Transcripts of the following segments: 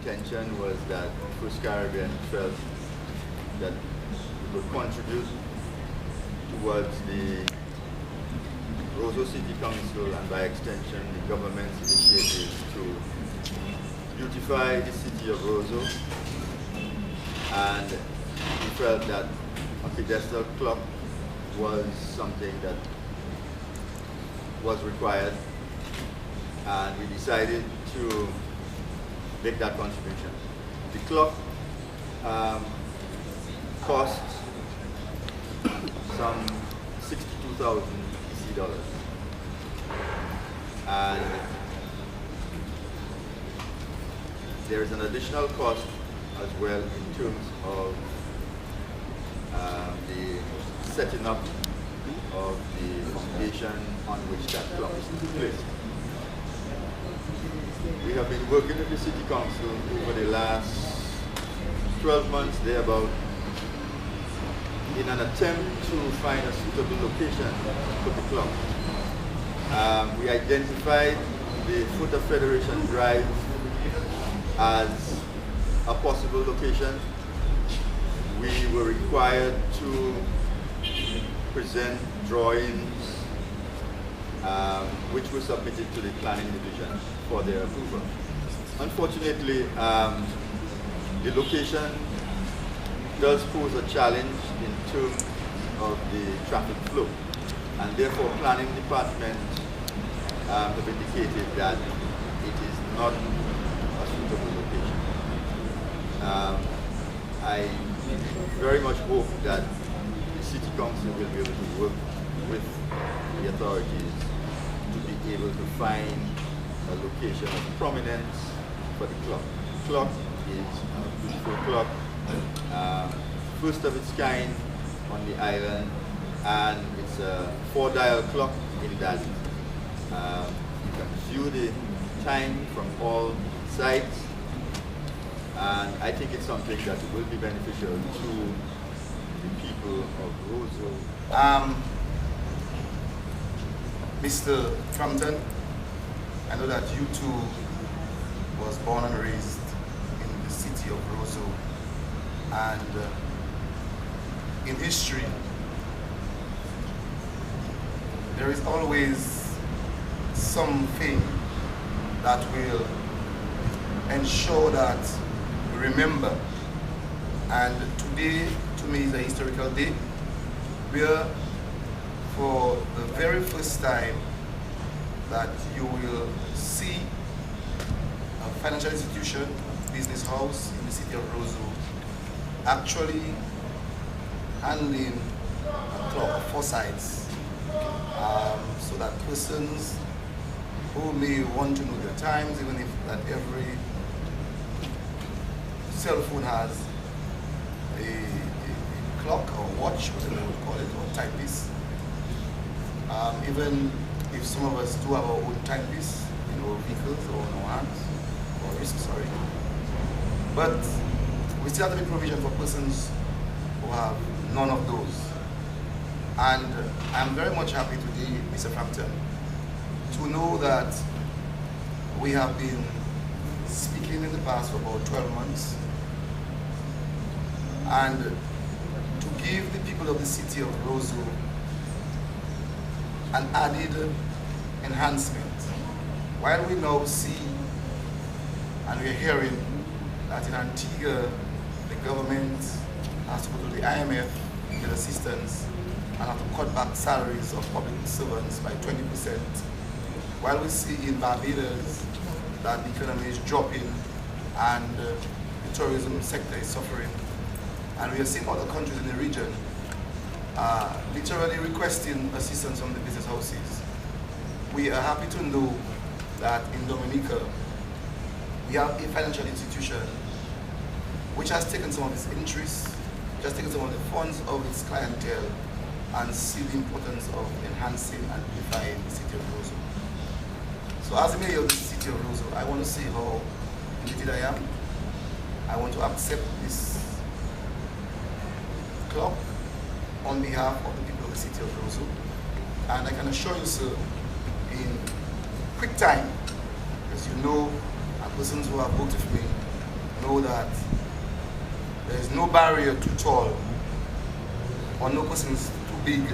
intention was that First Caribbean felt that it would contribute towards the Roseau City Council and by extension the government's initiative to beautify the city of Roseau, and we felt that a pedestal clock was something that was required, and we decided to make that contribution. The clock cost some 62,000 EC dollars, and there is an additional cost as well in terms of the setting up of the foundation on which that clock is placed. We have been working with the City Council over the last 12 months thereabout in an attempt to find a suitable location for the clock. We identified the Foot of Federation Drive as a possible location. We were required to present drawings which were submitted to the planning division for their approval. Unfortunately, the location does pose a challenge in terms of the traffic flow, and therefore planning department have indicated that it is not a suitable location. I very much hope that the City Council will be able to work with the authorities to be able to find a location of prominence for the clock. The clock is a beautiful clock, first of its kind on the island, and it's a 4-dial clock in that you can view the time from all sides, and I think it's something that will be beneficial to the people of Roseau. Mr. Frampton, I know that you too was born and raised in the city of Roseau, and in history there is always something that will ensure that we remember, and today to me is a historical day where for the very first time that you will see a financial institution, business house in the city of Roseau actually handling a clock of 4 sides, so that persons who may want to know their times, even if that every cell phone has a clock or watch, whatever you would call it, or timepiece. Even if some of us do have our own timepiece in our vehicles or in our hands, or wrists, sorry. But we still have to make provision for persons who have none of those. And I'm very much happy today, Mr. Frampton, to know that we have been speaking in the past for about 12 months, and to give the people of the city of Roseau an added enhancement. While we now see and we're hearing that in Antigua the government has to go to the IMF to get assistance and have to cut back salaries of public servants by 20%, while we see in Barbados that the economy is dropping and the tourism sector is suffering, and we are seeing other countries in the region literally requesting assistance from the business houses. We are happy to know that in Dominica we have a financial institution which has taken some of its interests, which has taken some of the funds of its clientele, and see the importance of enhancing and beautifying the city of Roseau. So as the mayor of the city of Roseau, I want to say how elated I am. I want to accept this clock on behalf of the people of the city of Roseau. And I can assure you, sir, in quick time, because you know, and persons who have worked with me know that there is no barrier too tall or no person is too big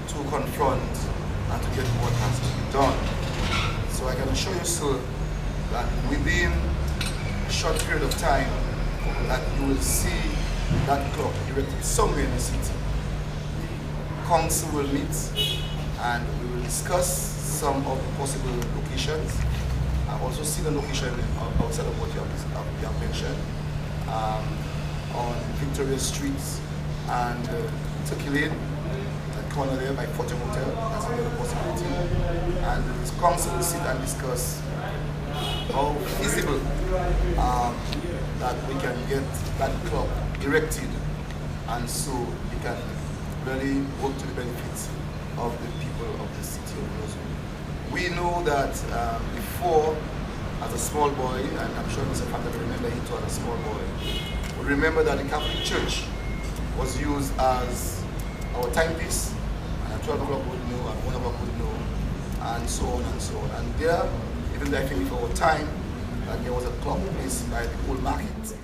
to confront and to get what has to be done. So I can assure you, sir, that within a short period of time that you will see that clock erected somewhere in the city. Council will meet and we will discuss some of the possible locations. I've also seen a location outside of what you have mentioned, on Victoria Street and Turkey Lane, that corner there by Fortune Hotel. That's another possibility. And the council will sit and discuss how feasible that we can get that clock erected, and so we can really work to the benefits of the people of the city of Roseville. We know that before, as a small boy, and I'm sure Mr. Fanta will remember it too as a small boy, we remember that the Catholic Church was used as our timepiece, and at 12 o'clock we would know, at 1 o'clock we would know, and so on and so on. And there, even I think before our time, that there was a clock placed by the old market